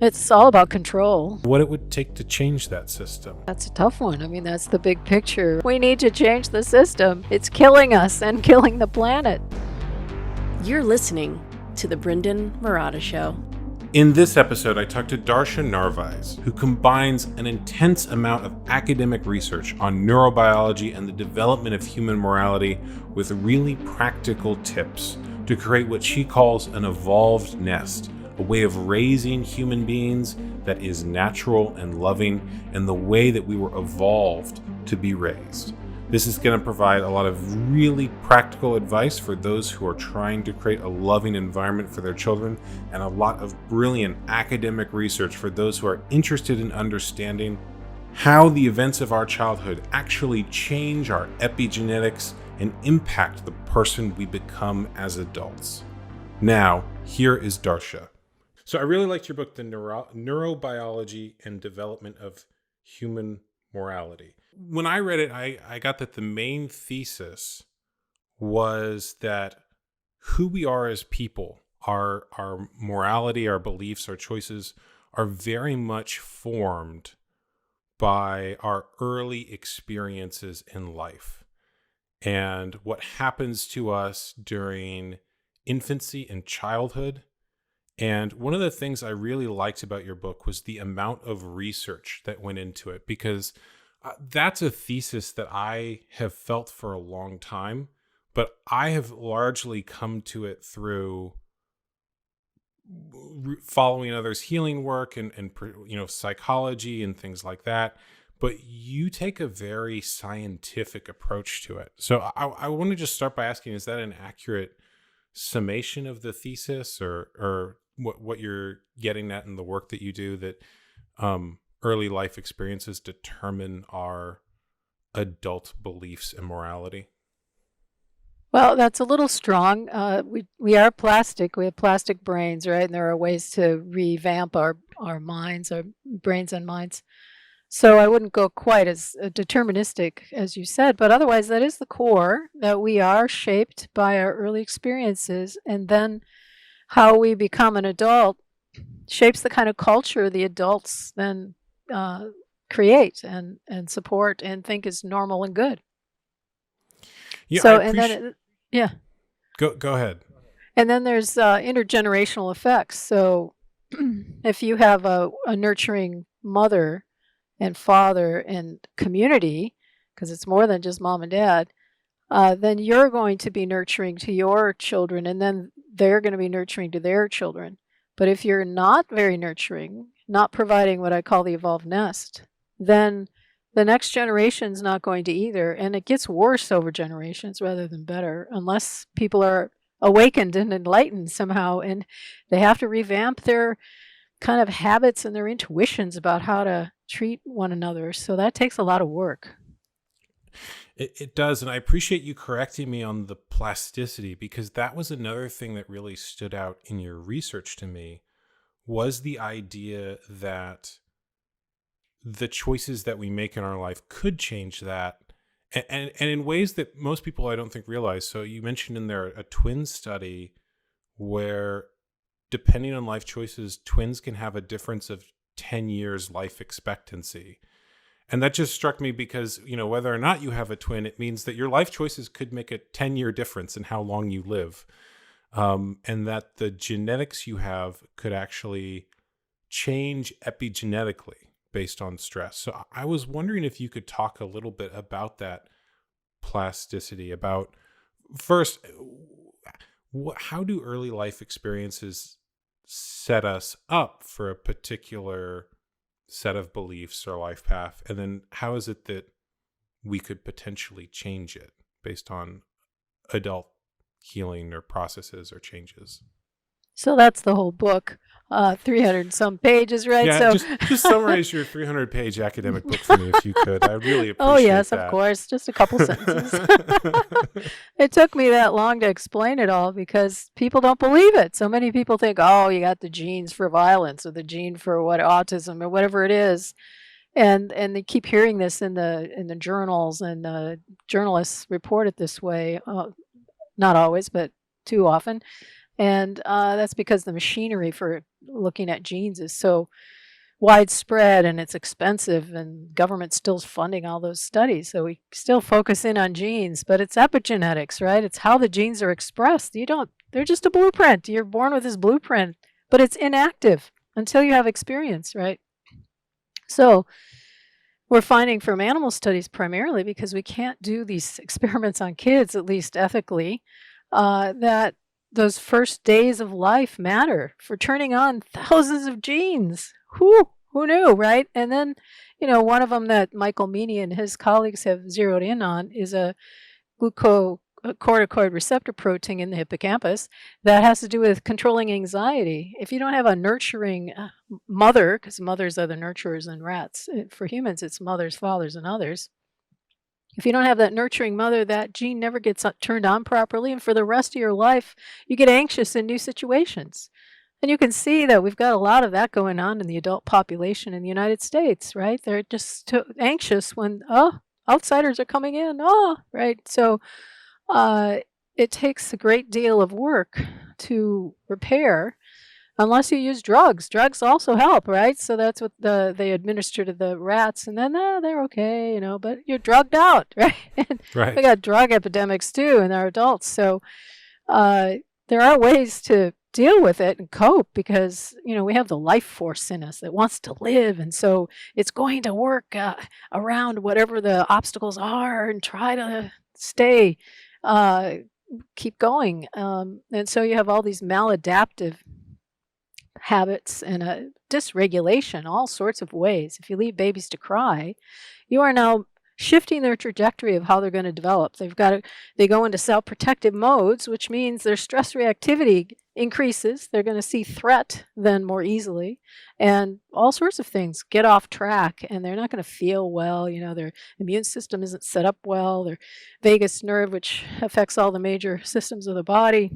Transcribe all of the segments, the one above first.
It's all about control. What it would take to change that system. That's a tough one. I mean, that's the big picture. We need to change the system. It's killing us and killing the planet. You're listening to The Brendon Marotta Show. In this episode, I talked to Darcia Narvaez, who combines an intense amount of academic research on neurobiology and the development of human morality with really practical tips to create what she calls an evolved nest, a way of raising human beings that is natural and loving and the way that we were evolved to be raised. This is going to provide a lot of really practical advice for those who are trying to create a loving environment for their children, and a lot of brilliant academic research for those who are interested in understanding how the events of our childhood actually change our epigenetics and impact the person we become as adults. Now, here is Darcia. So I really liked your book, The Neurobiology and Development of Human Morality. When I read it, I got that the main thesis was that who we are as people, our morality, our beliefs, our choices are very much formed by our early experiences in life and what happens to us during infancy and childhood. And one of the things I really liked about your book was the amount of research that went into it, because that's a thesis that I have felt for a long time, but I have largely come to it through following others' healing work and psychology and things like that. But you take a very scientific approach to it. So I want to just start by asking, is that an accurate summation of the thesis, or what you're getting at in the work that you do, that early life experiences determine our adult beliefs and morality? Well, that's a little strong. We are plastic. We have plastic brains, right? And there are ways to revamp our minds, our brains and minds. So I wouldn't go quite as deterministic as you said, but otherwise that is the core, that we are shaped by our early experiences, and then how we become an adult shapes the kind of culture the adults then create and support and think is normal and good. Yeah, So, I appreciate. Go ahead. And then there's intergenerational effects. So if you have a nurturing mother and father and community, because it's more than just mom and dad, then you're going to be nurturing to your children, and then they're going to be nurturing to their children. But if you're not very nurturing, not providing what I call the evolved nest, then the next generation's not going to either. And it gets worse over generations rather than better, unless people are awakened and enlightened somehow, and they have to revamp their kind of habits and their intuitions about how to treat one another. So that takes a lot of work. It does, and I appreciate you correcting me on the plasticity, because that was another thing that really stood out in your research to me, was the idea that the choices that we make in our life could change that, and in ways that most people I don't think realize. So you mentioned in there a twin study where, depending on life choices, twins can have a difference of 10 years life expectancy. And that just struck me because, whether or not you have a twin, it means that your life choices could make a 10-year difference in how long you live. And that the genetics you have could actually change epigenetically based on stress. So I was wondering if you could talk a little bit about that plasticity, about, first, how do early life experiences set us up for a particular set of beliefs or life path, and then how is it that we could potentially change it based on adult healing or processes or changes? So that's the whole book, 300 some pages, right? Yeah, So just summarize your 300-page academic book for me, if you could. I really appreciate that. Oh, yes, of course. Just a couple sentences. It took me that long to explain it all because people don't believe it. So many people think, oh, you got the genes for violence or the gene for autism or whatever it is. And they keep hearing this in the journals, and journalists report it this way. Not always, but too often. And that's because the machinery for looking at genes is so widespread and it's expensive, and government still funding all those studies. So we still focus in on genes, but it's epigenetics, right? It's how the genes are expressed. They're just a blueprint. You're born with this blueprint, but it's inactive until you have experience, right? So we're finding from animal studies primarily, because we can't do these experiments on kids, at least ethically, that those first days of life matter for turning on thousands of genes. Who knew, right? And then, one of them that Michael Meany and his colleagues have zeroed in on is a glucocorticoid receptor protein in the hippocampus that has to do with controlling anxiety. If you don't have a nurturing mother, because mothers are the nurturers in rats, for humans it's mothers, fathers, and others. If you don't have that nurturing mother, that gene never gets turned on properly, and for the rest of your life, you get anxious in new situations. And you can see that we've got a lot of that going on in the adult population in the United States, right? They're just too anxious when, outsiders are coming in, right? So it takes a great deal of work to repair, unless you use drugs. Drugs also help, right? So that's what they administer to the rats, and then they're okay, but you're drugged out, right? And Right. we got drug epidemics too in our adults. So there are ways to deal with it and cope, because we have the life force in us that wants to live, and so it's going to work around whatever the obstacles are and try to stay keep going, and so you have all these maladaptive habits and a dysregulation, all sorts of ways. If you leave babies to cry, you are now shifting their trajectory of how they're going to develop. They go into self-protective modes, which means their stress reactivity increases. They're going to see threat then more easily, and all sorts of things get off track, and they're not going to feel well. Their immune system isn't set up well. Their vagus nerve, which affects all the major systems of the body,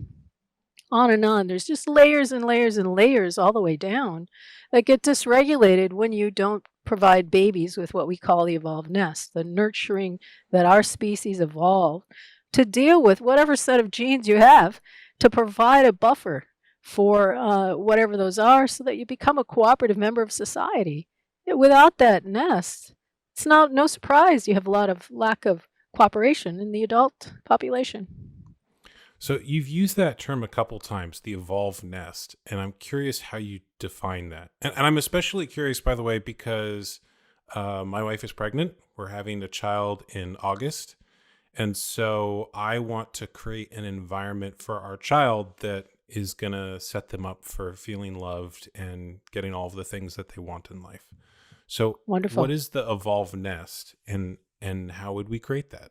on and on. There's just layers and layers and layers all the way down that get dysregulated when you don't provide babies with what we call the evolved nest, the nurturing that our species evolved to deal with whatever set of genes you have, to provide a buffer for whatever those are, so that you become a cooperative member of society. Without that nest, it's no surprise you have a lot of lack of cooperation in the adult population. So you've used that term a couple times, the evolved nest, and I'm curious how you define that. And I'm especially curious, by the way, because my wife is pregnant. We're having a child in August. And so I want to create an environment for our child that is going to set them up for feeling loved and getting all of the things that they want in life. So Wonderful. What is the evolved nest, and how would we create that?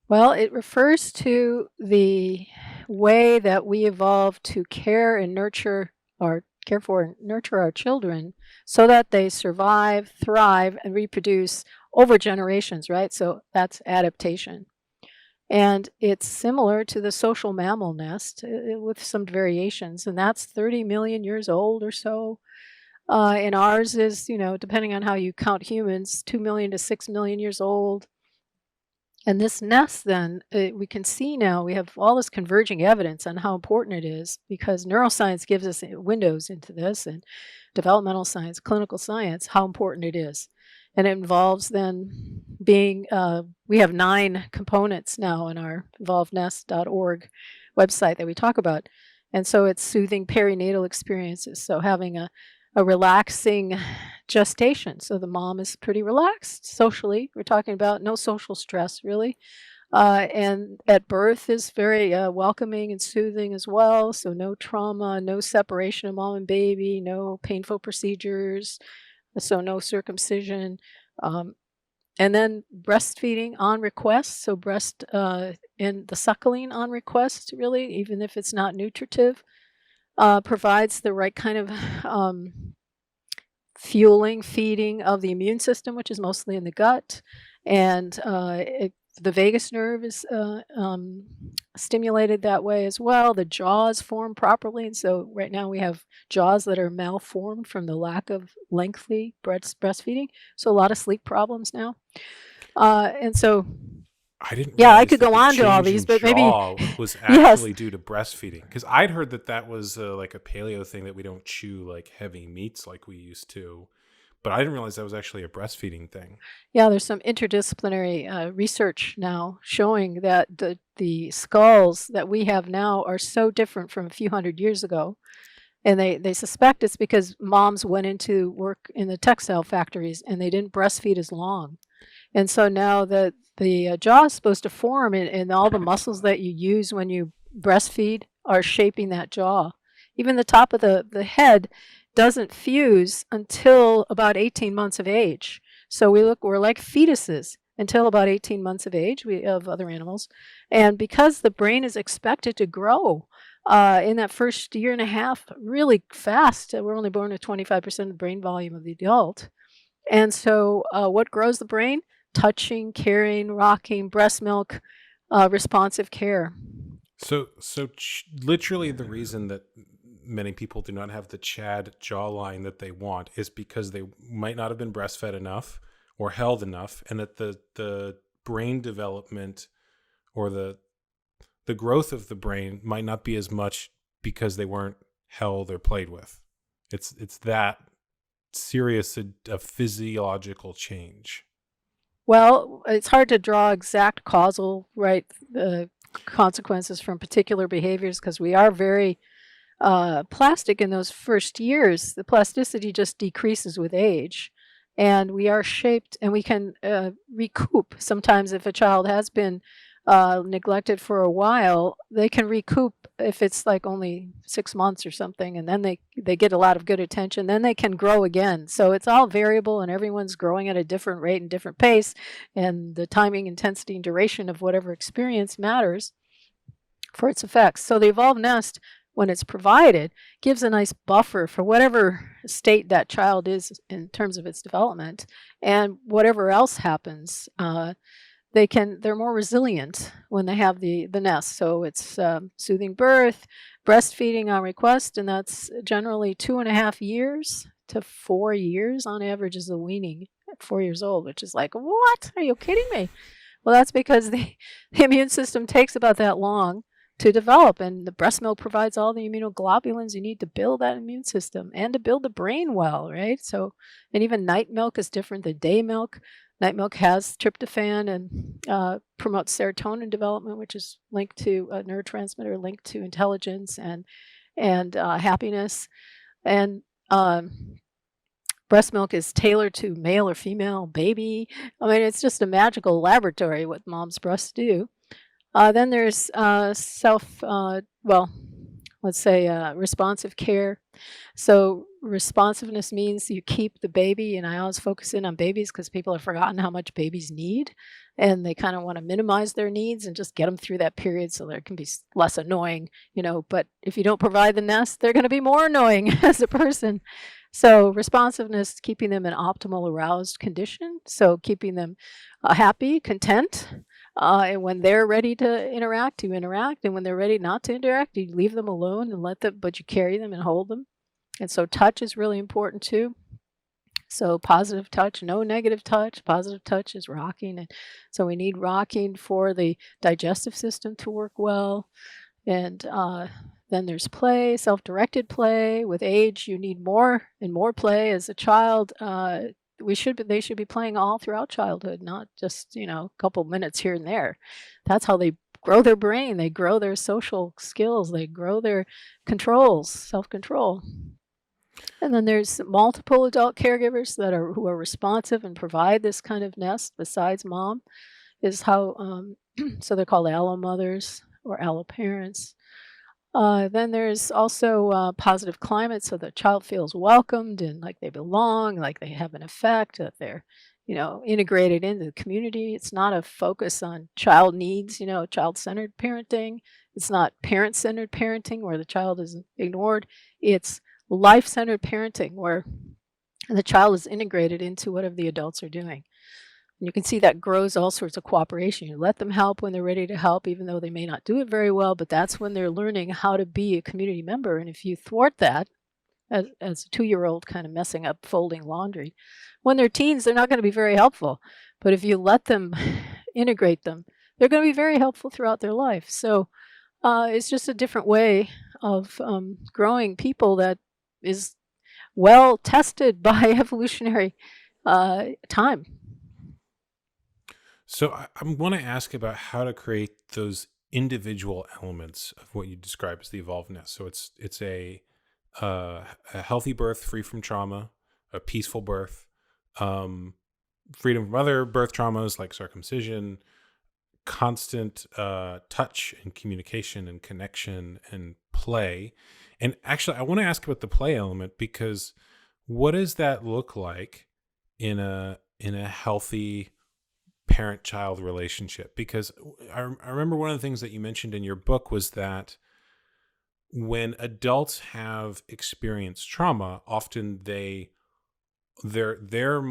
Well, it refers to the way that we evolve to care and nurture our children, so that they survive, thrive, and reproduce over generations, right? So that's adaptation. And it's similar to the social mammal nest with some variations, and that's 30 million years old or so. And ours is, depending on how you count humans, 2 million to 6 million years old. And this nest, then, we can see now, we have all this converging evidence on how important it is, because neuroscience gives us windows into this, and developmental science, clinical science, how important it is. And it involves then we have 9 components now in our evolvednest.org website that we talk about. And so it's soothing perinatal experiences. So having a relaxing gestation. So the mom is pretty relaxed socially. We're talking about no social stress, really. And at birth is very welcoming and soothing as well. So no trauma, no separation of mom and baby, no painful procedures, so no circumcision. And then breastfeeding on request. So breast and the suckling on request, really, even if it's not nutritive, provides the right kind of feeding of the immune system, which is mostly in the gut. And the vagus nerve is stimulated that way as well. The jaws form properly. And so right now we have jaws that are malformed from the lack of lengthy breastfeeding. So a lot of sleep problems now. And so I didn't Yeah, I realize could that go the on to all change these, in but maybe, jaw was yes. actually due to breastfeeding. Because I'd heard that that was like a paleo thing, that we don't chew like heavy meats like we used to. But I didn't realize that was actually a breastfeeding thing. Yeah, there's some interdisciplinary research now showing that the skulls that we have now are so different from a few hundred years ago. And they suspect it's because moms went into work in the textile factories and they didn't breastfeed as long. And so now the jaw is supposed to form, and all the muscles that you use when you breastfeed are shaping that jaw. Even the top of the head doesn't fuse until about 18 months of age. So we're like fetuses until about 18 months of age of other animals. And because the brain is expected to grow in that first year and a half really fast, we're only born with 25% of the brain volume of the adult. And so what grows the brain? Touching, caring, rocking, breast milk, responsive care. Literally, the reason that many people do not have the Chad jawline that they want is because they might not have been breastfed enough or held enough, and that the brain development or the growth of the brain might not be as much because they weren't held or played with. It's that serious a physiological change. Well, it's hard to draw exact causal consequences from particular behaviors because we are very plastic in those first years. The plasticity just decreases with age. And we are shaped, and we can recoup. Sometimes if a child has been neglected for a while, they can recoup if it's like only 6 months or something, and then they get a lot of good attention, then they can grow again. So it's all variable, and everyone's growing at a different rate and different pace, and the timing, intensity, and duration of whatever experience matters for its effects. So the evolved nest, when it's provided, gives a nice buffer for whatever state that child is in terms of its development, and whatever else happens. They're more resilient when they have the nest. So it's soothing birth, breastfeeding on request, and that's generally 2.5 years to 4 years on average is the weaning at 4 years old, which is like, what? Are you kidding me? Well, that's because the immune system takes about that long to develop, and the breast milk provides all the immunoglobulins you need to build that immune system and to build the brain well, right? So, and even night milk is different than day milk. Night milk has tryptophan and promotes serotonin development, which is linked to a neurotransmitter linked to intelligence and happiness. And breast milk is tailored to male or female baby. I mean, it's just a magical laboratory what mom's breasts do. Then there's responsive care. So responsiveness means you keep the baby, and I always focus in on babies because people have forgotten how much babies need, and they kind of want to minimize their needs and just get them through that period so they can be less annoying, but if you don't provide the nest, they're going to be more annoying as a person. So responsiveness, keeping them in optimal aroused condition, so keeping them happy, content, and when they're ready to interact, you interact, and when they're ready not to interact, you leave them alone and but you carry them and hold them. And so touch is really important too. So positive touch, no negative touch. Positive touch is rocking, and so we need rocking for the digestive system to work well. And then there's play, self-directed play. With age, you need more and more play. As a child, they should be playing all throughout childhood, not just a couple minutes here and there. That's how they grow their brain. They grow their social skills. They grow their controls, self-control. And then there's multiple adult caregivers who are responsive and provide this kind of nest besides mom. Is how so they're called allo mothers or allo parents. Then there's also positive climate, so the child feels welcomed and like they belong, like they have an effect, that they're, integrated into the community. It's not a focus on child needs, child-centered parenting. It's not parent-centered parenting where the child is ignored. It's life-centered parenting where the child is integrated into whatever the adults are doing. And you can see that grows all sorts of cooperation. You let them help when they're ready to help, even though they may not do it very well, but that's when they're learning how to be a community member. And if you thwart that, as a 2-year-old kind of messing up folding laundry, when they're teens, they're not going to be very helpful. But if you let them integrate them, they're going to be very helpful throughout their life. So it's just a different way of growing people that is well tested by evolutionary time. So I want to ask about how to create those individual elements of what you describe as the evolved nest. So it's a healthy birth free from trauma, a peaceful birth, freedom from other birth traumas like circumcision, constant touch and communication and connection and play. And actually, I want to ask about the play element, because what does that look like in a healthy parent-child relationship? Because I remember one of the things that you mentioned in your book was that when adults have experienced trauma, often their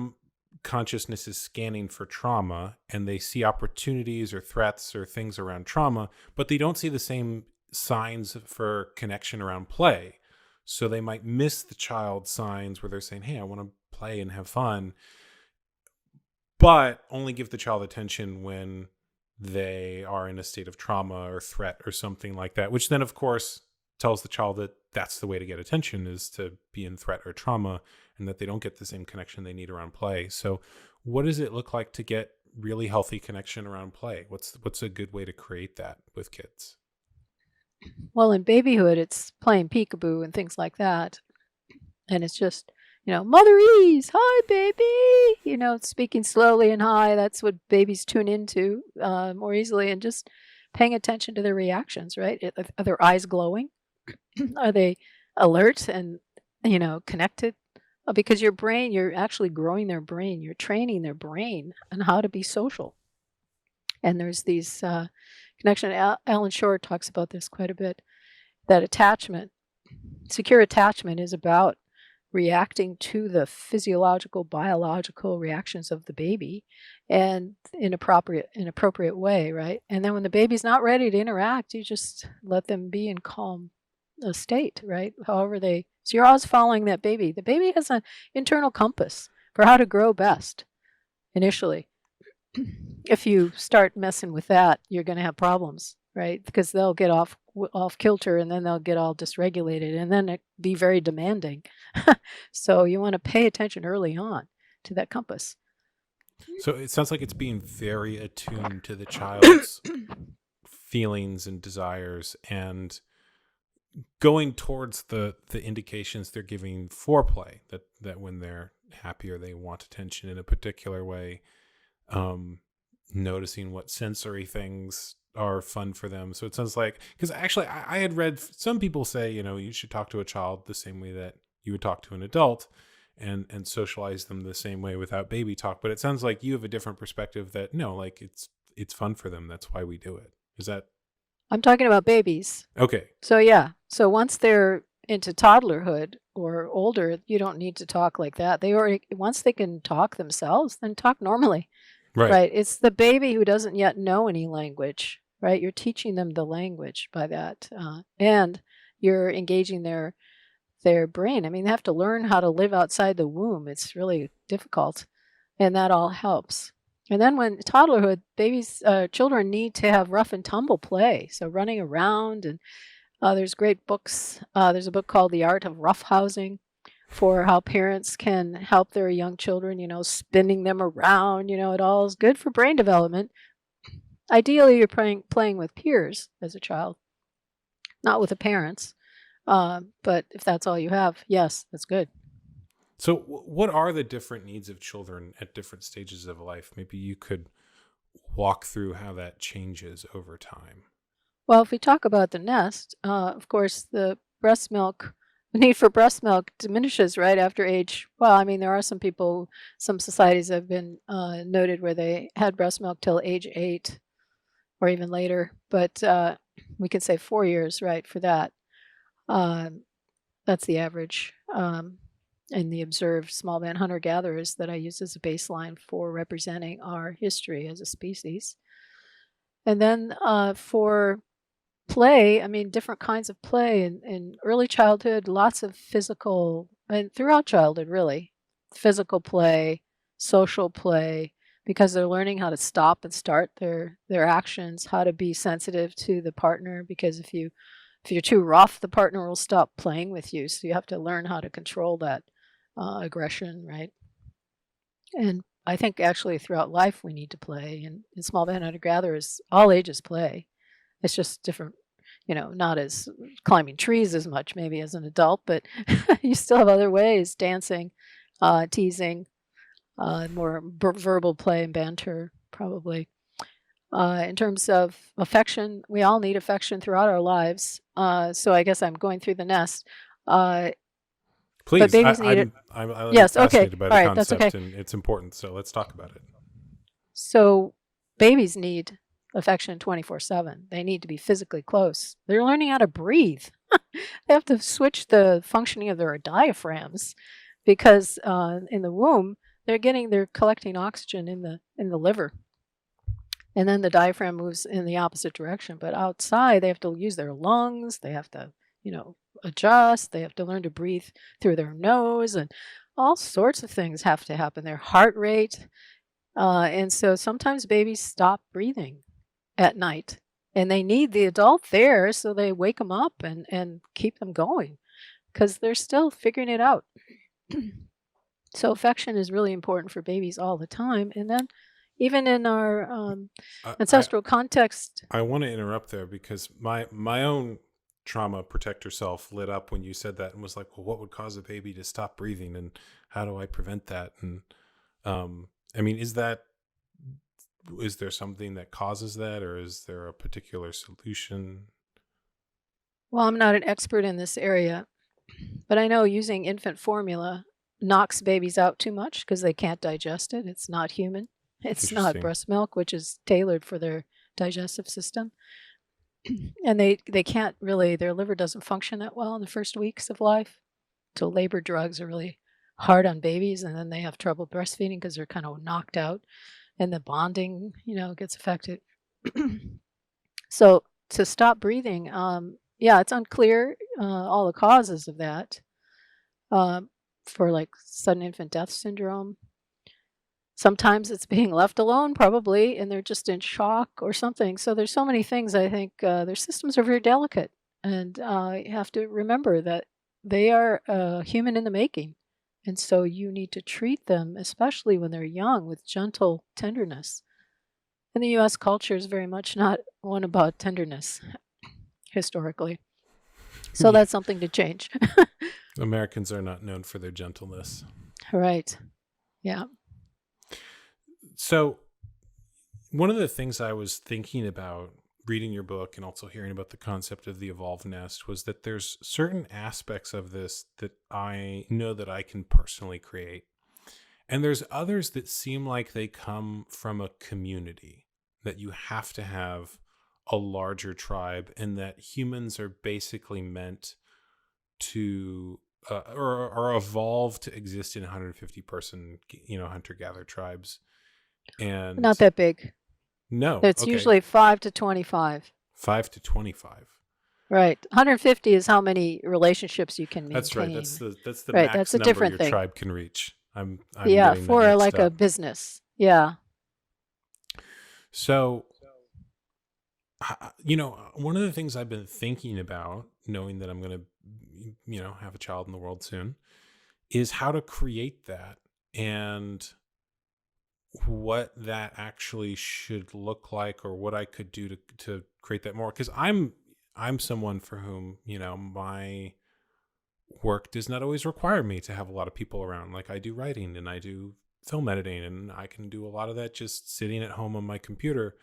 consciousness is scanning for trauma, and they see opportunities or threats or things around trauma, but they don't see the same signs for connection around play. So they might miss the child signs where they're saying, hey, I want to play and have fun, but only give the child attention when they are in a state of trauma or threat or something like that, which then, of course, tells the child that that's the way to get attention, is to be in threat or trauma, and that they don't get the same connection they need around play. So what does it look like to get really healthy connection around play? What's a good way to create that with kids? Well, in babyhood, it's playing peekaboo and things like that. And it's just, motherese, hi, baby, speaking slowly and high. That's what babies tune into more easily, and just paying attention to their reactions, right? Are their eyes glowing? Are they alert and, connected? Because your brain, you're actually growing their brain. You're training their brain on how to be social. And there's these connection. Alan Shore talks about this quite a bit, that secure attachment is about reacting to the physiological, biological reactions of the baby, and in appropriate way, right? And then when the baby's not ready to interact, you just let them be in calm state, right? So you're always following that baby. The baby has an internal compass for how to grow best initially. If you start messing with that, you're going to have problems, right? Because they'll get off kilter, and then they'll get all dysregulated, and then it be very demanding. So you want to pay attention early on to that compass. So it sounds like it's being very attuned to the child's feelings and desires, and going towards the indications they're giving for play, that when they're happy or they want attention in a particular way, noticing what sensory things are fun for them. So it sounds like, because actually I had read some people say, you should talk to a child the same way that you would talk to an adult, and socialize them the same way without baby talk. But it sounds like you have a different perspective, that no, like it's fun for them. That's why we do it. Is that? I'm talking about babies. Okay. So yeah. So once they're into toddlerhood or older, you don't need to talk like that. Once they can talk themselves, then talk normally. Right. It's the baby who doesn't yet know any language, right? You're teaching them the language by that. And you're engaging their brain. I mean, they have to learn how to live outside the womb. It's really difficult. And that all helps. And then when toddlerhood, children need to have rough and tumble play. So running around, and there's great books. There's a book called The Art of Roughhousing, for how parents can help their young children, spinning them around, it all is good for brain development. Ideally, you're playing with peers as a child, not with the parents. But if that's all you have, yes, that's good. So what are the different needs of children at different stages of life? Maybe you could walk through how that changes over time. Well, if we talk about the nest, of course, the need for breast milk diminishes right after age. Well, I mean, there are some societies have been noted where they had breast milk till age 8 or even later, but we could say 4 years, right, for that. That's the average. And the observed small band hunter-gatherers that I use as a baseline for representing our history as a species. And then for play, I mean, different kinds of play in early childhood, lots of physical, and throughout childhood, really, physical play, social play, because they're learning how to stop and start their actions, how to be sensitive to the partner, because if you're too rough, the partner will stop playing with you. So you have to learn how to control that aggression, right? And I think actually throughout life we need to play. And in Small Band Hunter Gatherers, all ages play. It's just different, not as climbing trees as much maybe as an adult, but you still have other ways, dancing, teasing, more verbal play and banter, probably. In terms of affection, we all need affection throughout our lives. So I guess I'm going through the nest. But Please, babies need it. I'm Yes, okay. fascinated by the All right, that's concept, okay. and it's important. So let's talk about it. So babies need affection 24/7. They need to be physically close. They're learning how to breathe. They have to switch the functioning of their diaphragms because in the womb they're collecting oxygen in the liver, and then the diaphragm moves in the opposite direction. But outside they have to use their lungs. They have to adjust. They have to learn to breathe through their nose, and all sorts of things have to happen. Their heart rate. And so sometimes babies stop breathing at night, and they need the adult there so they wake them up and keep them going because they're still figuring it out. So affection is really important for babies all the time. And then even in our ancestral context. I want to interrupt there because my own trauma protector self lit up when you said that and was like, well, what would cause a baby to stop breathing and how do I prevent that? And I mean, is there something that causes that, or is there a particular solution? Well, I'm not an expert in this area, but I know using infant formula knocks babies out too much because they can't digest it. It's not human. It's not breast milk, which is tailored for their digestive system. And they can't really, their liver doesn't function that well in the first weeks of life. So labor drugs are really hard on babies, and then they have trouble breastfeeding because they're kind of knocked out, and the bonding, gets affected. So to stop breathing, it's unclear all the causes of that for like sudden infant death syndrome. Sometimes it's being left alone, probably, and they're just in shock or something. So there's so many things. I think their systems are very delicate, and you have to remember that they are human in the making. And so you need to treat them, especially when they're young, with gentle tenderness. And the U.S. culture is very much not one about tenderness, historically. So that's something to change. Americans are not known for their gentleness. Right. Yeah. So one of the things I was thinking about reading your book and also hearing about the concept of the evolved nest was that there's certain aspects of this that I know that I can personally create. And there's others that seem like they come from a community, that you have to have a larger tribe, and that humans are basically meant to or evolve to exist in 150 person, hunter-gatherer tribes. And not that big. No. It's usually 5 to 25. 5 to 25. Right. 150 is how many relationships you can maintain. That's right. That's the right. max That's a number different your thing. tribe can reach. I'm for like a business. Yeah. So, one of the things I've been thinking about, knowing that I'm going to, have a child in the world soon, is how to create that and what that actually should look like, or what I could do to create that more. Because I'm someone for whom, my work does not always require me to have a lot of people around. Like I do writing and I do film editing, and I can do a lot of that just sitting at home on my computer.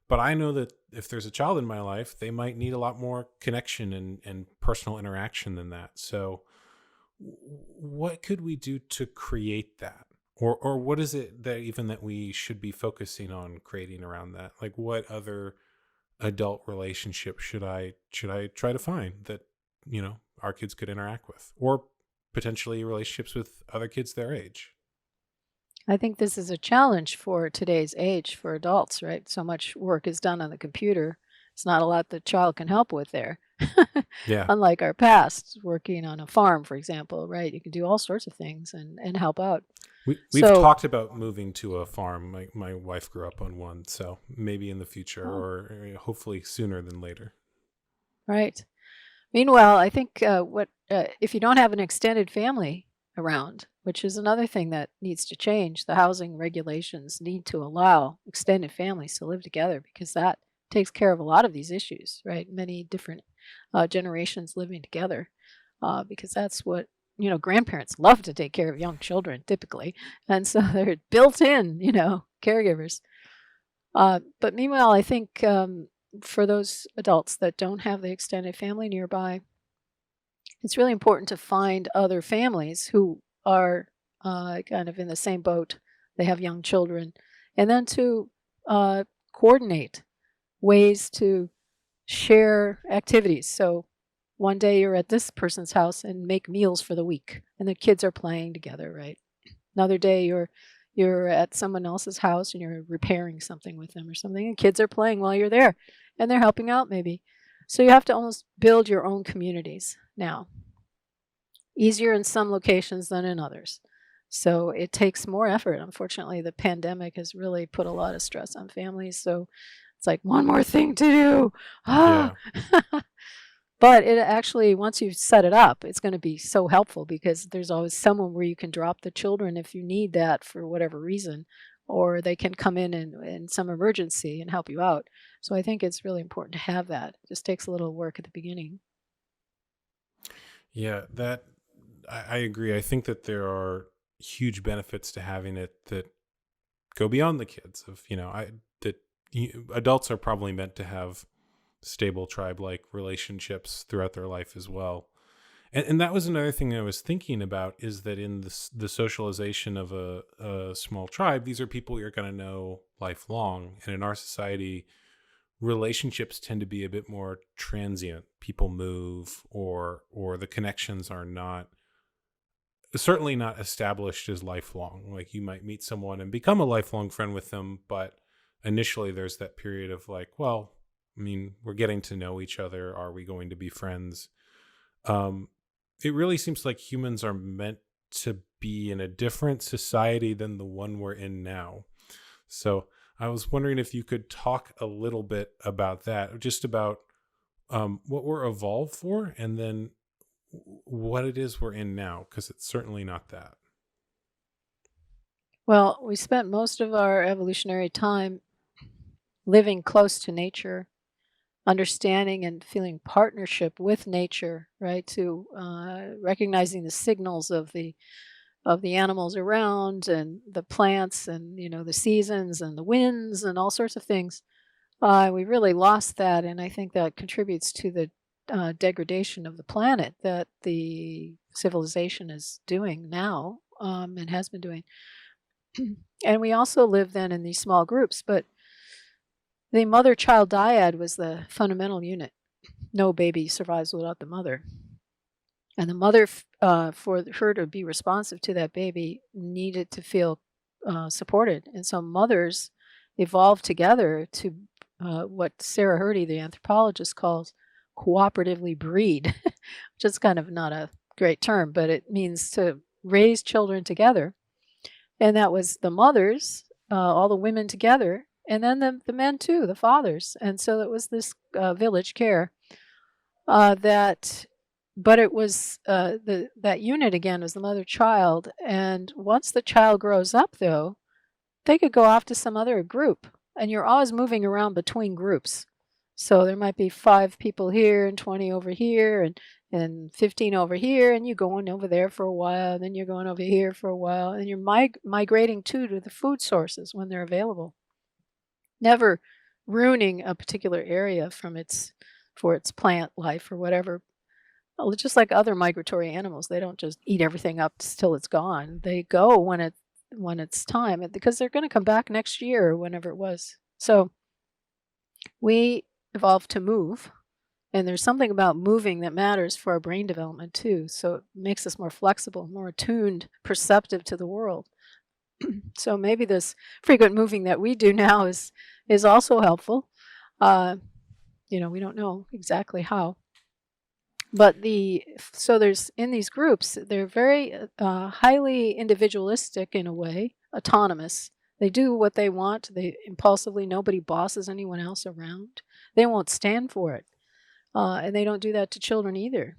But I know that if there's a child in my life, they might need a lot more connection and personal interaction than that. So what could we do to create that? Or what is it that we should be focusing on creating around that? Like what other adult relationship should I try to find that, our kids could interact with, or potentially relationships with other kids their age? I think this is a challenge for today's age for adults, right? So much work is done on the computer. It's not a lot the child can help with there. Yeah. Unlike our past, working on a farm, for example, right? You can do all sorts of things and help out. We've So, talked about moving to a farm. My wife grew up on one, so maybe in the future, oh, or hopefully sooner than later. right. Meanwhile, I think if you don't have an extended family around, which is another thing that needs to change, the housing regulations need to allow extended families to live together because that takes care of a lot of these issues, right? Many different generations living together, because that's what grandparents love to take care of young children typically, and so they're built in, caregivers. But meanwhile, I think for those adults that don't have the extended family nearby, it's really important to find other families who are kind of in the same boat. They have young children, and then to coordinate ways to share activities. So one day you're at this person's house and make meals for the week, and the kids are playing together, right? Another day you're at someone else's house and you're repairing something with them or something, and kids are playing while you're there, and they're helping out maybe. So you have to almost build your own communities now. Easier in some locations than in others. So it takes more effort. Unfortunately, the pandemic has really put a lot of stress on families. So it's like one more thing to do. Ah. Yeah. But it actually, once you set it up, it's going to be so helpful because there's always someone where you can drop the children if you need that for whatever reason, or they can come in some emergency and help you out. So I think it's really important to have that. It just takes a little work at the beginning. Yeah, that I agree. I think that there are huge benefits to having it that go beyond the kids. Of I that adults are probably meant to have stable tribe-like relationships throughout their life as well. And that was another thing I was thinking about, is that in the socialization of a small tribe, these are people you're going to know lifelong. And in our society, relationships tend to be a bit more transient. People move, or the connections are not, certainly not established as lifelong. Like, you might meet someone and become a lifelong friend with them, but initially there's that period of like, well, I mean, we're getting to know each other. Are we going to be friends? It really seems like humans are meant to be in a different society than the one we're in now. So I was wondering if you could talk a little bit about that, just about what we're evolved for, and then what it is we're in now, because it's certainly not that. Well, we spent most of our evolutionary time living close to nature, understanding and feeling partnership with nature, right? To recognizing the signals of the animals around and the plants and the seasons and the winds and all sorts of things. We really lost that, and I think that contributes to the degradation of the planet that the civilization is doing now, and has been doing. And we also live then in these small groups, but the mother-child dyad was the fundamental unit. No baby survives without the mother. And the mother, for her to be responsive to that baby, needed to feel supported. And so mothers evolved together to what Sarah Hrdy, the anthropologist, calls cooperatively breed, which is kind of not a great term, but it means to raise children together. And that was the mothers, all the women together, and then the men too, the fathers. And so it was this village care that, but it was that unit again was the mother-child. And once the child grows up, though, they could go off to some other group, and you're always moving around between groups. So there might be 5 people here and 20 over here and 15 over here, and you're going over there for a while, and then you're going over here for a while, and you're migrating too to the food sources when they're available. Never ruining a particular area for its plant life or whatever. Well, just like other migratory animals, they don't just eat everything up till it's gone. They go when it's time, because they're going to come back next year or whenever it was. So we evolved to move, and there's something about moving that matters for our brain development too. So it makes us more flexible, more attuned, perceptive to the world. So maybe this frequent moving that we do now is also helpful. We don't know exactly how. But so there's in these groups, they're very highly individualistic in a way, autonomous. They do what they want. They impulsively, nobody bosses anyone else around. They won't stand for it. And they don't do that to children either.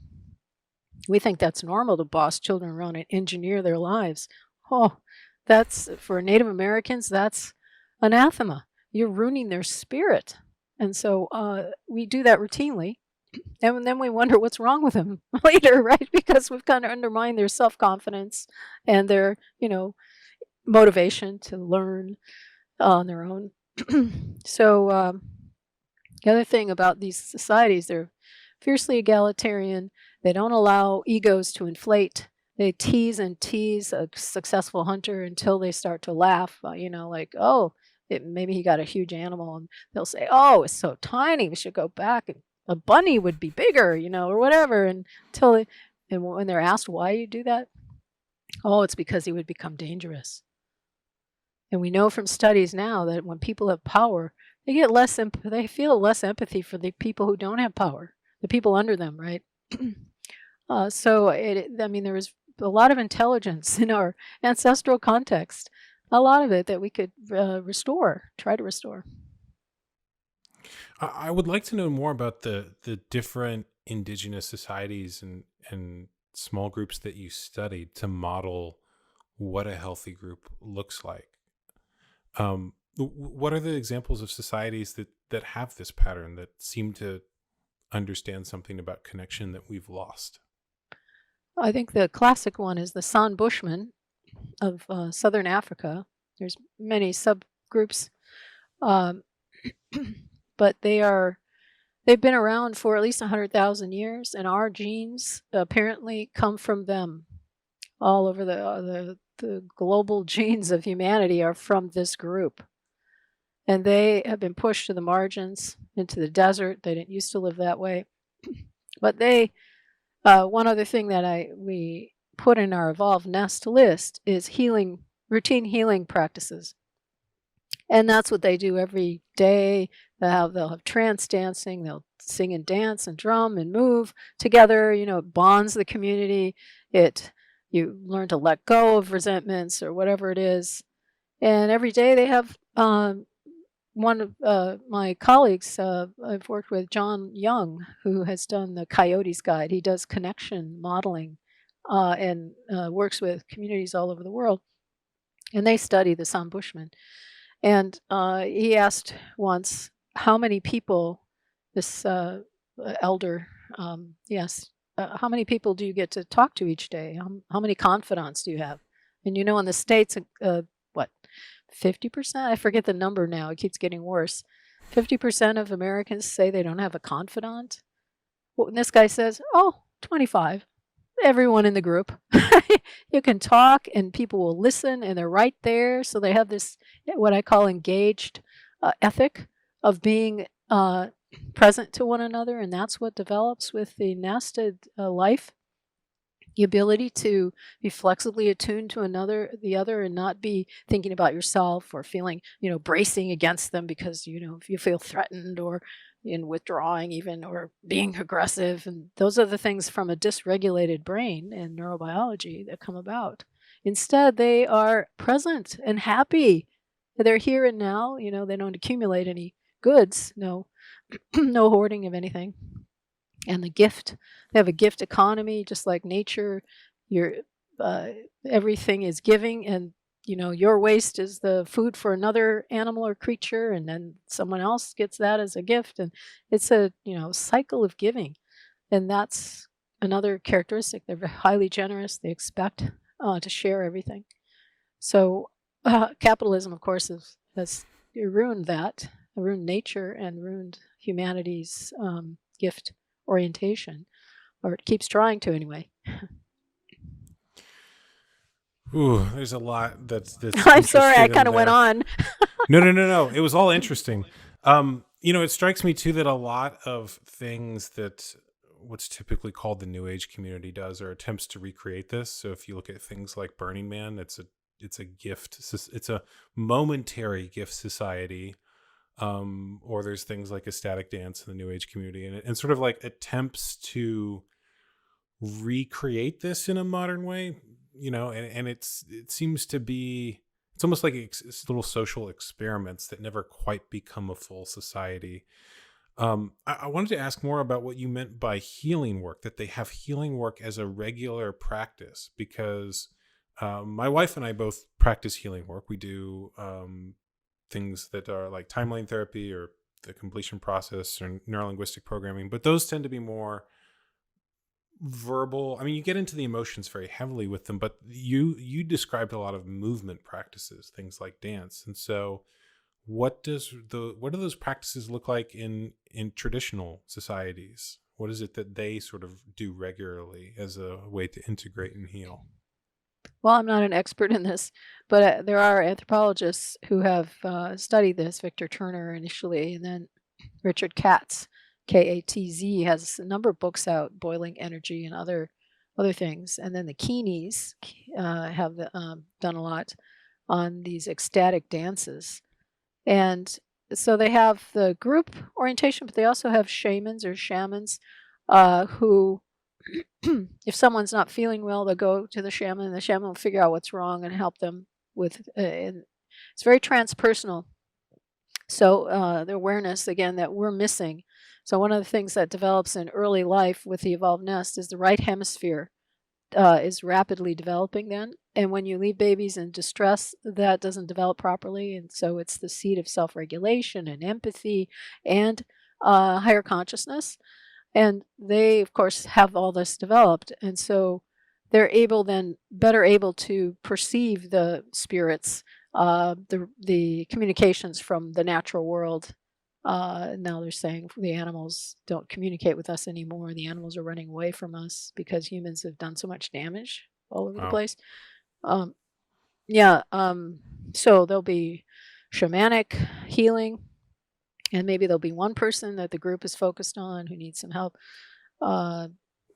We think that's normal to boss children around and engineer their lives. Oh, that's for Native Americans, that's anathema. You're ruining their spirit. And so we do that routinely. And then we wonder what's wrong with them later, right? Because we've kind of undermined their self-confidence and their, motivation to learn on their own. So the other thing about these societies, they're fiercely egalitarian. They don't allow egos to inflate. They tease and tease a successful hunter until they start to laugh, like, oh, maybe he got a huge animal. And they'll say, oh, it's so tiny. We should go back and a bunny would be bigger, or whatever. And when they're asked why you do that, oh, it's because he would become dangerous. And we know from studies now that when people have power, they feel less empathy for the people who don't have power, the people under them, right? There was a lot of intelligence in our ancestral context, a lot of it that we could try to restore. I would like to know more about the different indigenous societies and small groups that you studied to model what a healthy group looks like. What are the examples of societies that have this pattern, that seem to understand something about connection that we've lost? I think the classic one is the San Bushmen of Southern Africa. There's many subgroups, but they've been around for at least 100,000 years, and our genes apparently come from them. All over the global genes of humanity are from this group. And they have been pushed to the margins, into the desert. They didn't used to live that way. But one other thing that we put in our Evolve Nest list is routine healing practices. And that's what they do every day. They'll have trance dancing, they'll sing and dance and drum and move together. It bonds the community. You learn to let go of resentments or whatever it is. And every day they have one of my colleagues, I've worked with John Young, who has done the Coyotes Guide. He does connection modeling and works with communities all over the world. And they study the San Bushmen. And he asked once, how many people, this elder, yes, how many people do you get to talk to each day? How many confidants do you have? And in the States, 50%? I forget the number now. It keeps getting worse. 50% of Americans say they don't have a confidant. Well, and this guy says, 25. Everyone in the group. You can talk and people will listen and they're right there. So they have this, what I call engaged ethic of being present to one another. And that's what develops with the nested life. The ability to be flexibly attuned to the other, and not be thinking about yourself or feeling, bracing against them because, if you feel threatened or in withdrawing even, or being aggressive. And those are the things from a dysregulated brain and neurobiology that come about. Instead, they are present and happy. They're here and now, they don't accumulate any goods, no hoarding of anything. And the gift, they have a gift economy, just like nature. Everything is giving, and your waste is the food for another animal or creature, and then someone else gets that as a gift, and it's a cycle of giving. And that's another characteristic. They're very highly generous. They expect to share everything. So capitalism, of course, has ruined that, ruined nature, and ruined humanity's gift orientation, or it keeps trying to anyway. Ooh, there's a lot that's I'm sorry, I kind of went on. No. It was all interesting. It strikes me too that a lot of things that what's typically called the New Age community does are attempts to recreate this. So if you look at things like Burning Man, it's a gift. It's a momentary gift society. Or there's things like ecstatic dance in the New Age community, and sort of like attempts to recreate this in a modern way, and it seems to be, it's almost like it's little social experiments that never quite become a full society. I wanted to ask more about what you meant by healing work, that they have healing work as a regular practice, because my wife and I both practice healing work. We do things that are like timeline therapy or the completion process or neurolinguistic programming, but those tend to be more verbal. I mean, you get into the emotions very heavily with them, but you described a lot of movement practices, things like dance. And so what do those practices look like in traditional societies? What is it that they sort of do regularly as a way to integrate and heal? Well, I'm not an expert in this, but there are anthropologists who have studied this. Victor Turner initially, and then Richard Katz, Katz, has a number of books out, Boiling Energy and other things. And then the Keenies have done a lot on these ecstatic dances. And so they have the group orientation, but they also have shamans who, if someone's not feeling well, they'll go to the shaman, and the shaman will figure out what's wrong and help them with. And it's very transpersonal. So the awareness, again, that we're missing. So one of the things that develops in early life with the evolved nest is the right hemisphere is rapidly developing then. And when you leave babies in distress, that doesn't develop properly. And so it's the seat of self-regulation and empathy and higher consciousness. And they, of course, have all this developed. And so they're better able to perceive the spirits, the communications from the natural world. Now they're saying the animals don't communicate with us anymore. The animals are running away from us because humans have done so much damage all over the place. So there'll be shamanic healing, and maybe there'll be one person that the group is focused on who needs some help.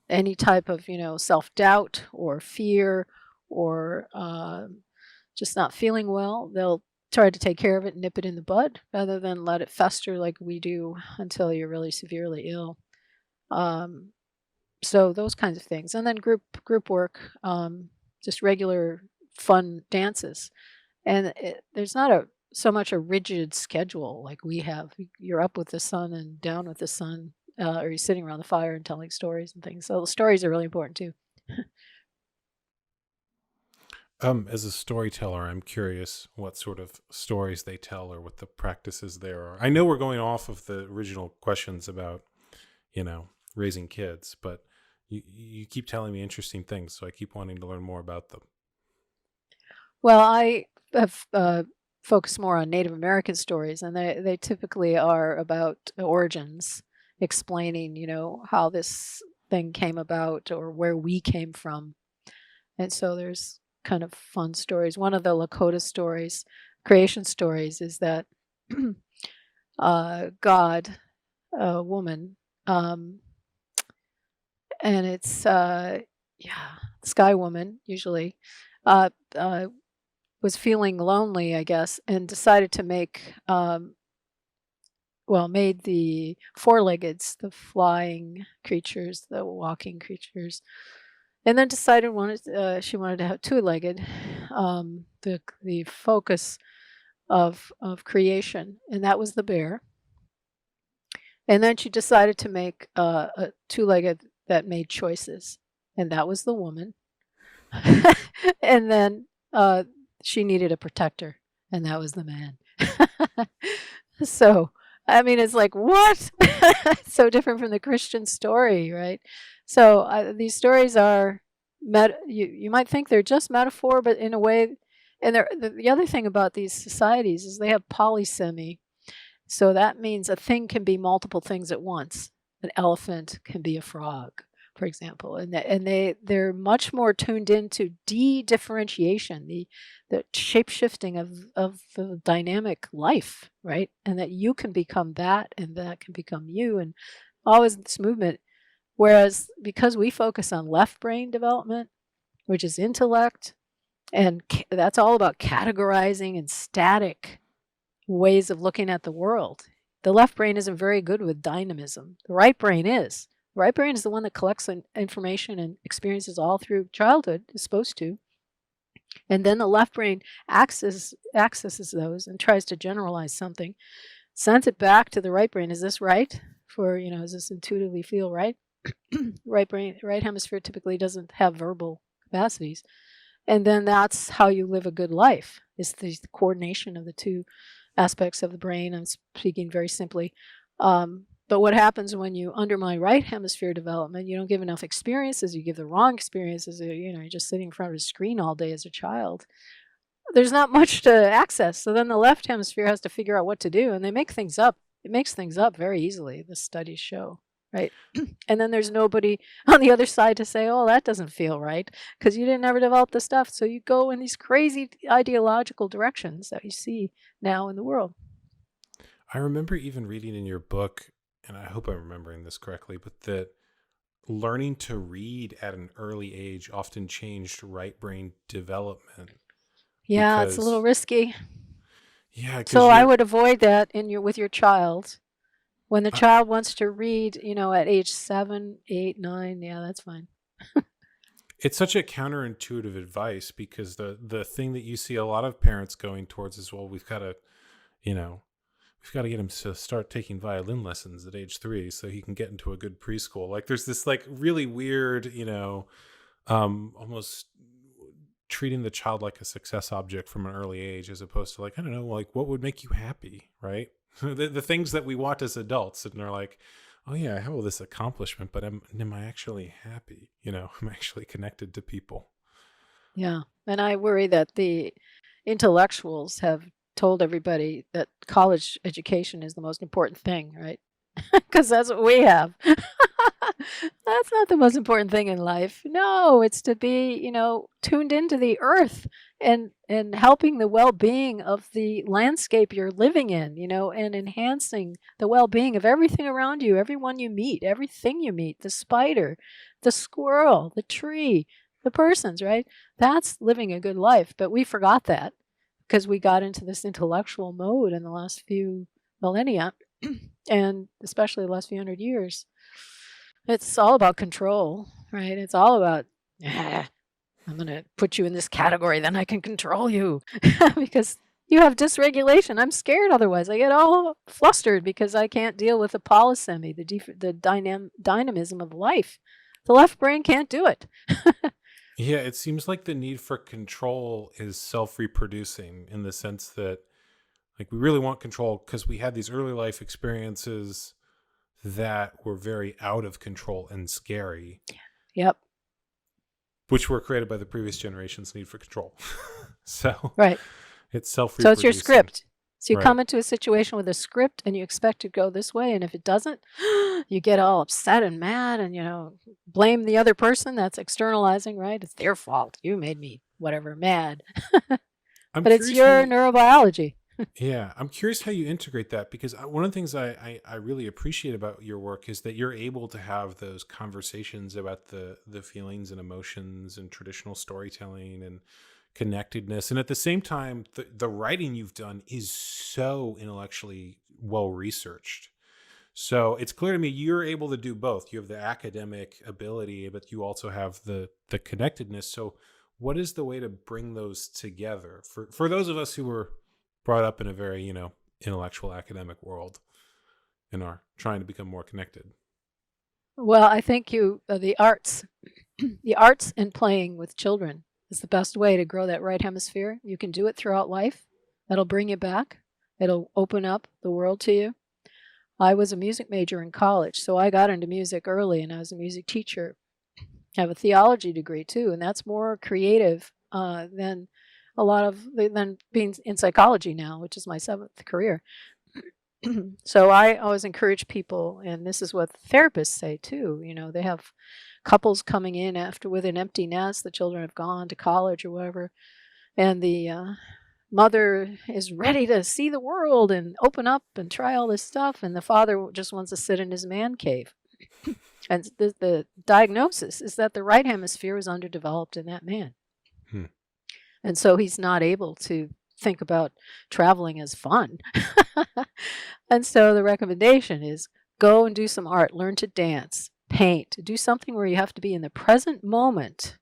Any type of, self-doubt or fear or just not feeling well, they'll try to take care of it and nip it in the bud rather than let it fester like we do until you're really severely ill. So those kinds of things. And then group work, just regular fun dances. And there's not so much a rigid schedule like we have. You're up with the sun and down with the sun, or you're sitting around the fire and telling stories and things. So the stories are really important too. As a storyteller, I'm curious what sort of stories they tell or what the practices there are. I know we're going off of the original questions about, raising kids, but you keep telling me interesting things, so I keep wanting to learn more about them. Well, I have focused more on Native American stories, and they typically are about origins, explaining, how this thing came about or where we came from. And so there's kind of fun stories. One of the Lakota stories, creation stories, is that God, a woman, and it's Sky Woman usually, was feeling lonely, I guess, and decided to make made the four-leggeds, the flying creatures, the walking creatures. And then decided she wanted to have two-legged, the focus of creation, and that was the bear. And then she decided to make a two-legged that made choices, and that was the woman. And then she needed a protector, and that was the man. So, I mean, it's like, what? It's so different from the Christian story, right? So these stories are, you might think they're just metaphor, but in a way, and the other thing about these societies is they have polysemy. So that means a thing can be multiple things at once. An elephant can be a frog, for example, and they're much more tuned into de-differentiation, the shape-shifting of the dynamic life, right? And that you can become that, and that can become you, and always this movement. Whereas because we focus on left brain development, which is intellect, and that's all about categorizing and static ways of looking at the world. The left brain isn't very good with dynamism. The right brain is. Right brain is the one that collects information and experiences all through childhood, is supposed to. And then the left brain accesses those and tries to generalize something, sends it back to the right brain. Is this right? Does this intuitively feel right? Right hemisphere typically doesn't have verbal capacities. And then that's how you live a good life. It's the coordination of the two aspects of the brain. I'm speaking very simply. But what happens when you undermine right hemisphere development? You don't give enough experiences. You give the wrong experiences. You're just sitting in front of a screen all day as a child. There's not much to access. So then the left hemisphere has to figure out what to do, and they make things up. It makes things up very easily, the studies show, right? And then there's nobody on the other side to say, oh, that doesn't feel right, because you didn't ever develop the stuff. So you go in these crazy ideological directions that you see now in the world. I remember even reading in your book, and I hope I'm remembering this correctly, but that learning to read at an early age often changed right brain development. Yeah, it's a little risky. Yeah. So I would avoid that with your child. When the child wants to read, at age 7, 8, 9, yeah, that's fine. It's such a counterintuitive advice, because the thing that you see a lot of parents going towards is, well, we've got to get him to start taking violin lessons at age 3 so he can get into a good preschool. Like, there's this like really weird, almost treating the child like a success object from an early age, as opposed to, like, I don't know, like, what would make you happy, right? the things that we want as adults, and they're like, oh yeah, I have all this accomplishment, but am I actually happy? I'm actually connected to people. Yeah. And I worry that the intellectuals have told everybody that college education is the most important thing, right? Because that's what we have. That's not the most important thing in life. No, it's to be, tuned into the earth and helping the well-being of the landscape you're living in, and enhancing the well-being of everything around you, everyone you meet, everything you meet, the spider, the squirrel, the tree, the persons, right? That's living a good life. But we forgot that because we got into this intellectual mode in the last few millennia, and especially the last few hundred years. It's all about control, right? It's all about, I'm going to put you in this category, then I can control you because you have dysregulation. I'm scared otherwise. I get all flustered because I can't deal with the polysemy, the dynamism of life. The left brain can't do it. Yeah, it seems like the need for control is self-reproducing, in the sense that, like, we really want control because we had these early life experiences that were very out of control and scary. Yep. Which were created by the previous generation's need for control. So right. It's self-reproducing. So it's your script. So you right. come into a situation with a script and you expect to go this way, and if it doesn't, you get all upset and mad and, blame the other person. That's externalizing, right? It's their fault. You made me whatever mad. But it's your neurobiology. Yeah, I'm curious how you integrate that, because one of the things I really appreciate about your work is that you're able to have those conversations about the feelings and emotions and traditional storytelling and connectedness. And at the same time, the writing you've done is so intellectually well researched. So it's clear to me you're able to do both. You have the academic ability, but you also have the connectedness. So what is the way to bring those together for those of us who were brought up in a very, intellectual academic world and are trying to become more connected? Well, I think the arts and playing with children is the best way to grow that right hemisphere. You can do it throughout life. That'll bring you back. It'll open up the world to you. I was a music major in college, so I got into music early, and I was a music teacher. I have a theology degree too, and that's more creative than being in psychology now, which is my 7th career. So I always encourage people, and this is what therapists say too, they have couples coming in with an empty nest. The children have gone to college or whatever, and the mother is ready to see the world and open up and try all this stuff, and the father just wants to sit in his man cave. And the diagnosis is that the right hemisphere is underdeveloped in that man. And so he's not able to think about traveling as fun. And so the recommendation is go and do some art, learn to dance, paint, do something where you have to be in the present moment.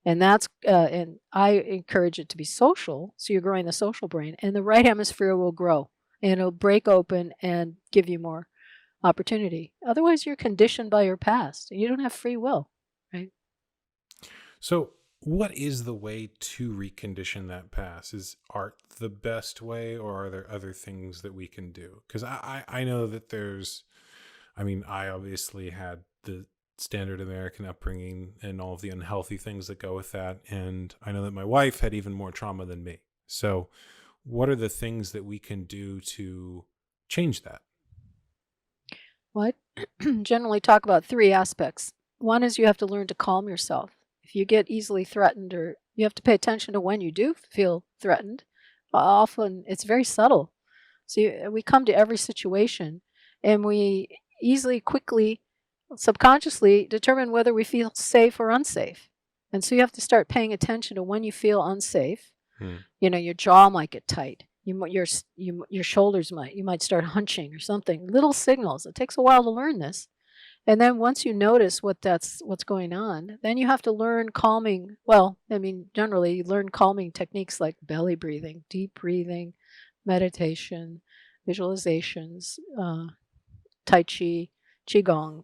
And and I encourage it to be social. So you're growing the social brain, and the right hemisphere will grow and it'll break open and give you more opportunity. Otherwise, you're conditioned by your past and you don't have free will, right? So, what is the way to recondition that past? Is art the best way, or are there other things that we can do? Because I know that I obviously had the standard American upbringing and all of the unhealthy things that go with that. And I know that my wife had even more trauma than me. So, what are the things that we can do to change that? Well, I generally talk about three aspects. One is you have to learn to calm yourself. If you get easily threatened, or you have to pay attention to when you do feel threatened, often it's very subtle. So we come to every situation and we easily, quickly, subconsciously determine whether we feel safe or unsafe. And so you have to start paying attention to when you feel unsafe. Your jaw might get tight. Your shoulders you might start hunching or something. Little signals. It takes a while to learn this. And then once you notice what's going on, then you have to learn calming. Well, generally you learn calming techniques like belly breathing, deep breathing, meditation, visualizations, tai chi, qigong,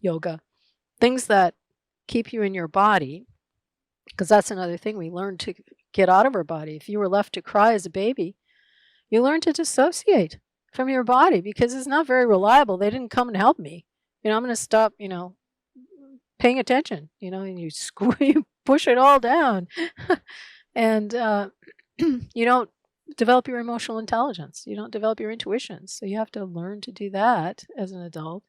yoga, things that keep you in your body, because that's another thing we learn to get out of our body. If you were left to cry as a baby, you learn to dissociate from your body because it's not very reliable. They didn't come and help me. I'm going to stop, paying attention, and you push it all down. And you don't develop your emotional intelligence. You don't develop your intuition. So you have to learn to do that as an adult.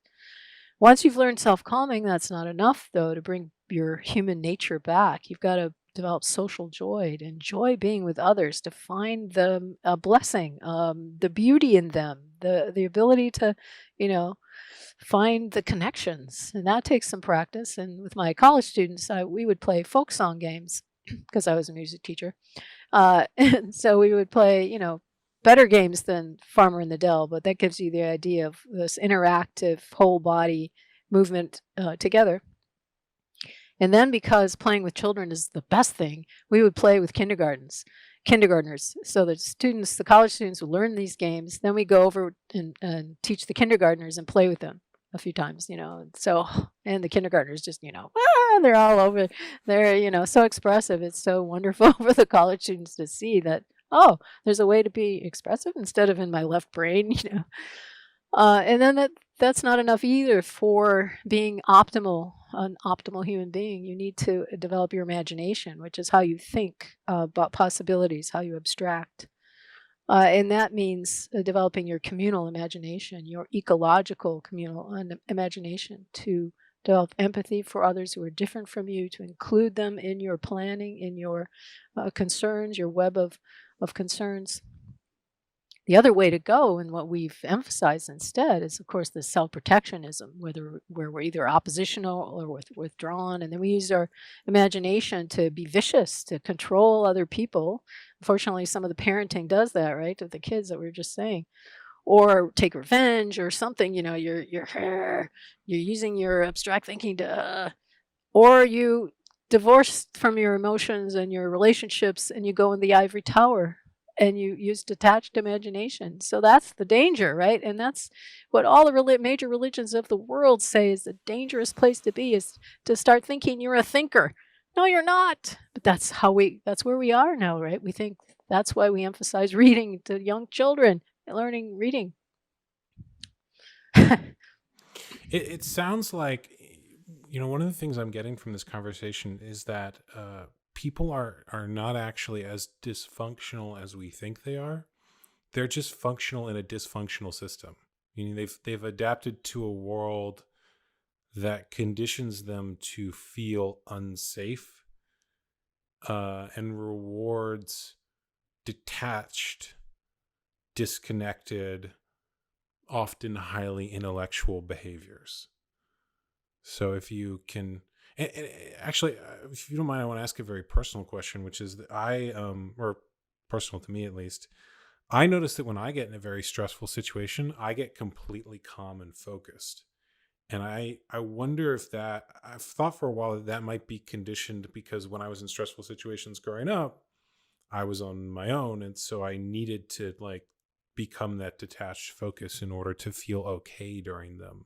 Once you've learned self-calming, that's not enough, though, to bring your human nature back. You've got to develop social joy, to enjoy being with others, to find the blessing, the beauty in them, the ability to, find the connections. And that takes some practice. And with my college students, we would play folk song games because I was a music teacher. And so we would play, better games than Farmer in the Dell, but that gives you the idea of this interactive whole body movement together. And then, because playing with children is the best thing, we would play with kindergartners. So the college students would learn these games. Then we go over and teach the kindergartners and play with them a few times, and the kindergartners just, they're all over. They're, so expressive. It's so wonderful for the college students to see that, oh, there's a way to be expressive instead of in my left brain, And then that's not enough either for being an optimal human being. You need to develop your imagination, which is how you think about possibilities, how you abstract. And that means developing your communal imagination, your ecological communal imagination, to develop empathy for others who are different from you, to include them in your planning, in your concerns, your web of concerns. The other way to go, and what we've emphasized instead, is, of course, the self-protectionism, where we're either oppositional or withdrawn, and then we use our imagination to be vicious, to control other people. Unfortunately, some of the parenting does that, right, of the kids that we were just saying, or take revenge or something. You're using your abstract thinking to, or you divorce from your emotions and your relationships, and you go in the ivory tower. And you use detached imagination. So that's the danger, right? And that's what all the major religions of the world say is the dangerous place to be, is to start thinking you're a thinker. No, you're not. But that's where we are now, right? We think that's why we emphasize reading to young children, learning reading. It sounds like, one of the things I'm getting from this conversation is that people are not actually as dysfunctional as we think they are. They're just functional in a dysfunctional system. Meaning they've adapted to a world that conditions them to feel unsafe and rewards detached, disconnected, often highly intellectual behaviors. So if you can... And actually, if you don't mind, I want to ask a very personal question, which is that or personal to me at least, I notice that when I get in a very stressful situation, I get completely calm and focused. And I wonder if I've thought for a while that might be conditioned because when I was in stressful situations growing up, I was on my own. And so I needed to like become that detached focus in order to feel okay during them.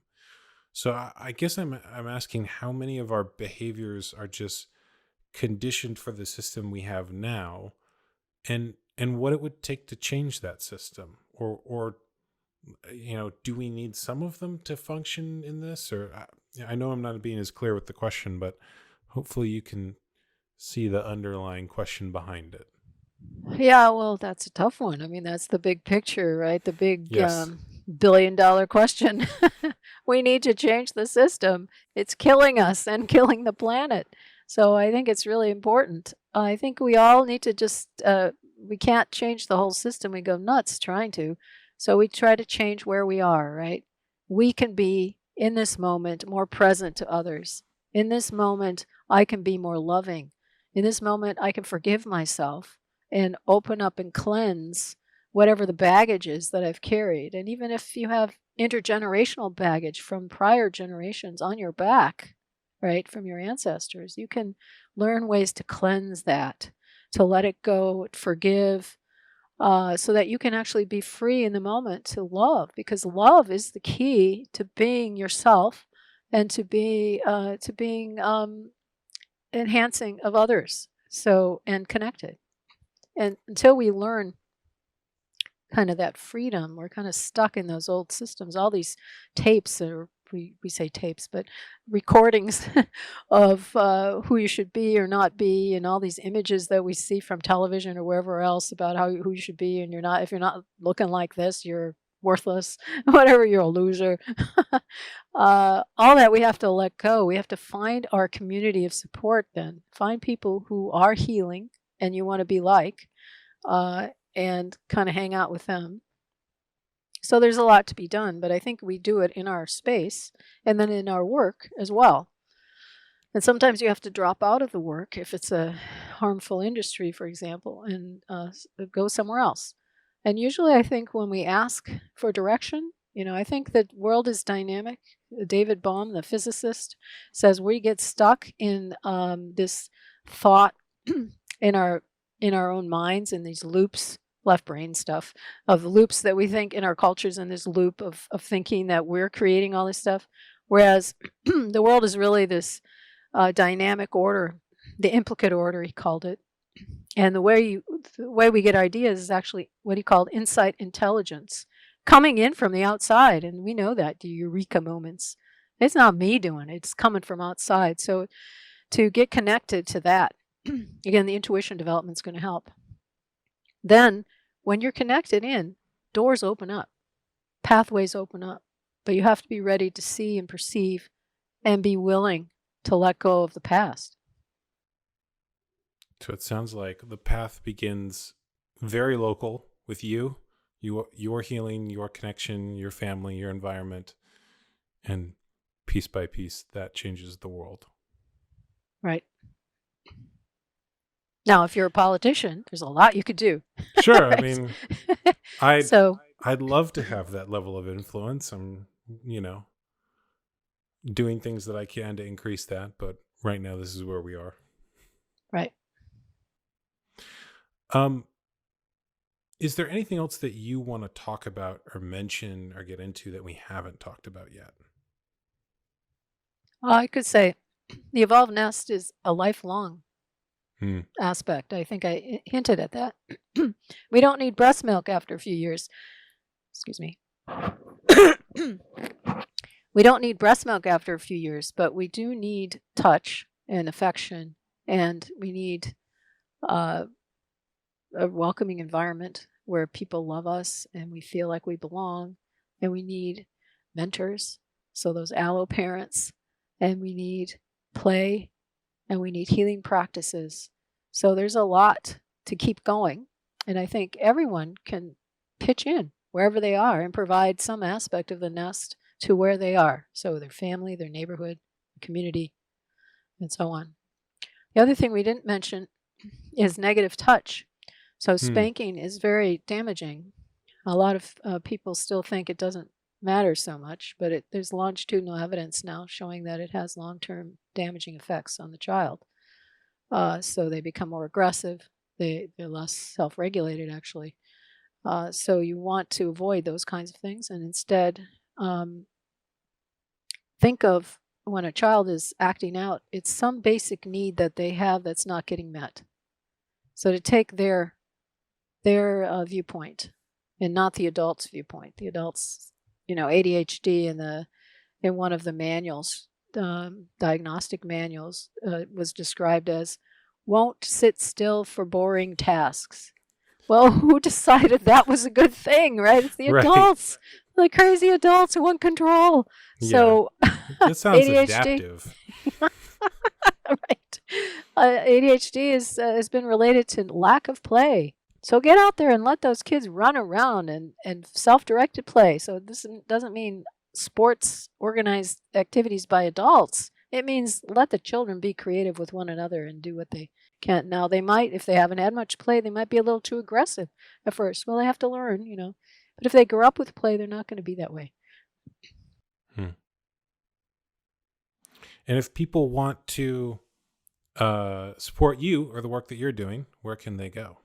So I guess I'm asking how many of our behaviors are just conditioned for the system we have now, and what it would take to change that system, or do we need some of them to function in this? Or I know I'm not being as clear with the question, but hopefully you can see the underlying question behind it. Yeah, well, that's a tough one. I mean, that's the big picture, right? The big Yes. billion-dollar question. We need to change the system. It's killing us and killing the planet. So I think it's really important. I think we all need to just, we can't change the whole system. We go nuts trying to. So we try to change where we are, right? We can be in this moment more present to others. In this moment, I can be more loving. In this moment, I can forgive myself and open up and cleanse whatever the baggage is that I've carried. And even if you have intergenerational baggage from prior generations on your back, right, from your ancestors, you can learn ways to cleanse that, to let it go, forgive, so that you can actually be free in the moment to love, because love is the key to being yourself and to being enhancing of others. So, and connected. And until we learn kind of that freedom, we're kind of stuck in those old systems. All these tapes, or we say tapes, but recordings of who you should be or not be, and all these images that we see from television or wherever else about who you should be, and you're not. If you're not looking like this, you're worthless. Whatever, you're a loser. All that we have to let go. We have to find our community of support. Then find people who are healing and you want to be like, and kind of hang out with them. So there's a lot to be done, but I think we do it in our space and then in our work as well. And sometimes you have to drop out of the work if it's a harmful industry, for example, and go somewhere else. And usually I think when we ask for direction, I think the world is dynamic. David Bohm, the physicist, says we get stuck in this thought in our own minds, in these loops, left brain stuff, of loops that we think in our cultures, in this loop of thinking that we're creating all this stuff. Whereas the world is really this dynamic order, the implicate order, he called it. And the way we get ideas is actually what he called insight intelligence, coming in from the outside. And we know that, the eureka moments. It's not me doing it, it's coming from outside. So to get connected to that, again, the intuition development is going to help. Then, when you're connected in, doors open up, pathways open up, but you have to be ready to see and perceive and be willing to let go of the past. So it sounds like the path begins very local with you, your healing, your connection, your family, your environment, and piece by piece that changes the world. Right. Now, if you're a politician, there's a lot you could do. Sure. Right? I mean, I'd love to have that level of influence. I'm, doing things that I can to increase that, but right now this is where we are. Right. Is there anything else that you want to talk about or mention or get into that we haven't talked about yet? I could say the evolved nest is a lifelong aspect. I think I hinted at that. We don't need breast milk after a few years. Excuse me. We don't need breast milk after a few years, but we do need touch and affection, and we need a welcoming environment where people love us and we feel like we belong, and we need mentors, so those allo parents, and we need play, and we need healing practices. So there's a lot to keep going, and I think everyone can pitch in wherever they are and provide some aspect of the nest to where they are. So their family, their neighborhood, community, and so on. The other thing we didn't mention is negative touch. So spanking is very damaging. A lot of people still think it doesn't matter so much, but there's longitudinal evidence now showing that it has long-term damaging effects on the child. So they become more aggressive. They're less self-regulated, actually. So you want to avoid those kinds of things, and instead think of when a child is acting out, it's some basic need that they have that's not getting met. So to take their viewpoint and not the adult's viewpoint. The adults, ADHD in one of the manuals, diagnostic manuals, was described as won't sit still for boring tasks. Well, who decided that was a good thing, right? It's the adults, the crazy adults who want control. Yeah. So that sounds ADHD, adaptive. Right. ADHD has been related to lack of play. So get out there and let those kids run around and self-directed play. So this doesn't mean sports organized activities by adults. It means let the children be creative with one another and do what they can. Now they might, if they haven't had much play, they might be a little too aggressive at first. Well, they have to learn, But if they grow up with play, they're not going to be that way. And if people want to support you or the work that you're doing, where can they go?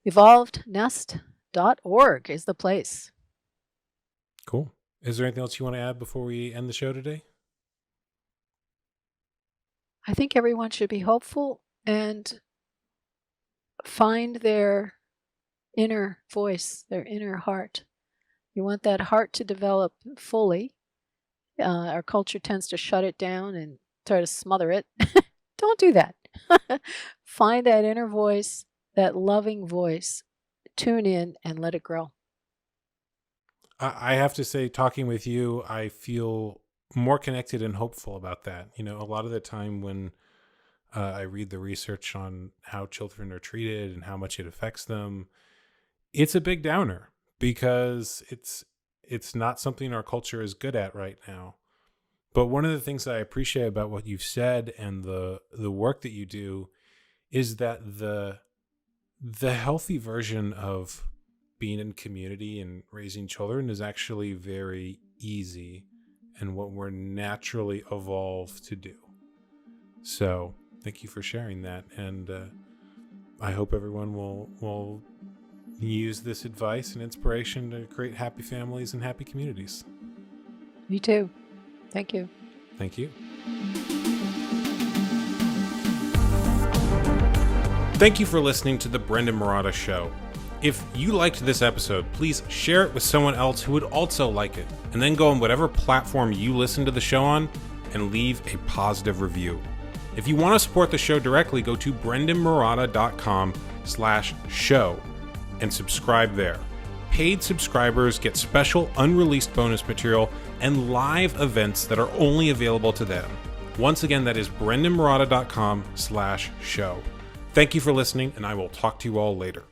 EvolvedNest.org is the place. Cool. Is there anything else you want to add before we end the show today? I think everyone should be hopeful and find their inner voice, their inner heart. You want that heart to develop fully. Our culture tends to shut it down and try to smother it. Don't do that. Find that inner voice, that loving voice. Tune in and let it grow. I have to say, talking with you, I feel more connected and hopeful about that. A lot of the time when I read the research on how children are treated and how much it affects them, it's a big downer because it's not something our culture is good at right now. But one of the things that I appreciate about what you've said and the work that you do is that the healthy version of being in community and raising children is actually very easy and what we're naturally evolved to do. So thank you for sharing that. And I hope everyone will use this advice and inspiration to create happy families and happy communities. Me too. Thank you. Thank you. Thank you for listening to the Brendon Marotta Show. If you liked this episode, please share it with someone else who would also like it, and then go on whatever platform you listen to the show on and leave a positive review. If you want to support the show directly, go to brendonmarotta.com/show and subscribe there. Paid subscribers get special unreleased bonus material and live events that are only available to them. Once again, that is brendonmarotta.com/show. Thank you for listening, and I will talk to you all later.